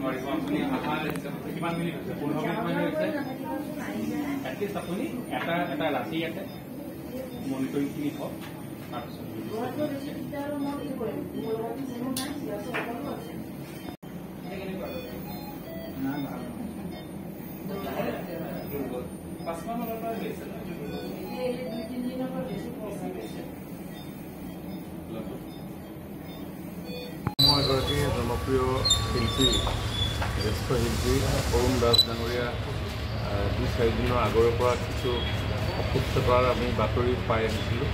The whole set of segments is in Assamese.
পাৰিব আপুনি আহা কিমান মিনিট হৈছে 15 মিনিট হৈছে এটলিষ্ট আপুনি এটা ৰাতি ইয়াতে মনিটৰিংখিনি হওক তাৰপিছত মই এগৰাকী জনপ্ৰিয় শিল্পী জ্যেষ্ঠ শিল্পী অৰুণ দাস ডাঙৰীয়া 2-4 দিনৰ আগৰে পৰা কিছু অসুস্থতাৰ আমি বাতৰি পাই আহিছিলোঁ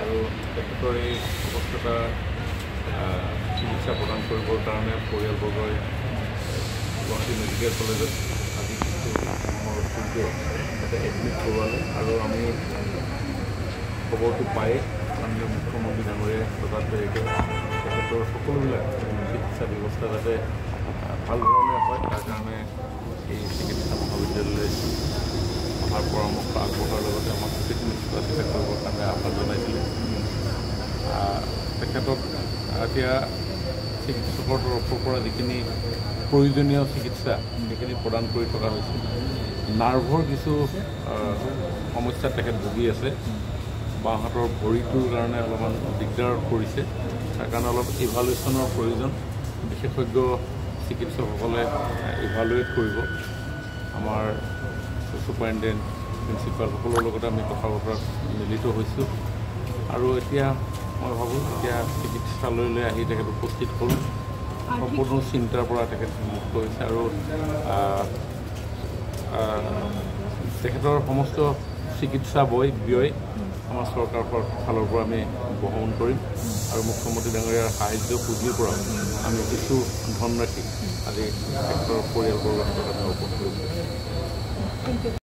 আৰু তেখেতৰ এই অসুস্থতা চিকিৎসা প্ৰদান কৰিবৰ কাৰণে পৰিয়ালবৰ্গই গুৱাহাটী মেডিকেল কলেজত আজি কিছু মোৰ সূৰ্য তাতে এডমিট কৰোৱালে আৰু আমি খবৰটো পাই মাননীয় মুখ্যমন্ত্ৰী ডাঙৰীয়াই প্ৰদান কৰিছে তেখেতৰ সকলোবিলাক চিকিৎসা ব্যৱস্থা যাতে ভাল ধৰণে হয় তাৰ কাৰণে এই চিকিৎসা মহাবিদ্যালয়লৈ অহাৰ পৰামৰ্শ আগবঢ়োৱাৰ লগতে আমাক গোটেইখিনি চোৱা চিতা কৰিবৰ কাৰণে আহ্বান জনাইছিলে তেখেতক এতিয়া চিকিৎসকৰ তৰফৰ পৰা যিখিনি প্ৰয়োজনীয় চিকিৎসা সেইখিনি প্ৰদান কৰি থকা হৈছে নাৰ্ভৰ কিছু সমস্যা তেখেত ভুগি আছে বাঁহাতৰ ভৰিটোৰ কাৰণে অলপমান দিগদাৰ কৰিছে তাৰ কাৰণে অলপ ইভালুৱেশ্যনৰ প্ৰয়োজন বিশেষজ্ঞ চিকিৎসকসকলে ইভালুৱেট কৰিব আমাৰ ছুপাৰিনটেণ্ডেণ্ট প্ৰিন্সিপাল সকলৰ লগতে আমি কথা বতৰাত মিলিত হৈছোঁ আৰু এতিয়া মই ভাবোঁ এতিয়া চিকিৎসালয়লৈ আহি তেখেত উপস্থিত হ'ল সম্পূৰ্ণ চিন্তাৰ পৰা তেখেত মুক্ত হৈছে আৰু তেখেতৰ সমস্ত চিকিৎসা ব্যয় আমাৰ চৰকাৰৰ ফালৰ পৰা আমি বহন কৰিম আৰু মুখ্যমন্ত্ৰী ডাঙৰীয়াৰ সাহায্য পুঁজিৰ পৰা আমি কিছু ধনৰাশি আজি তেখেতৰ পৰিয়ালবৰ্গৰ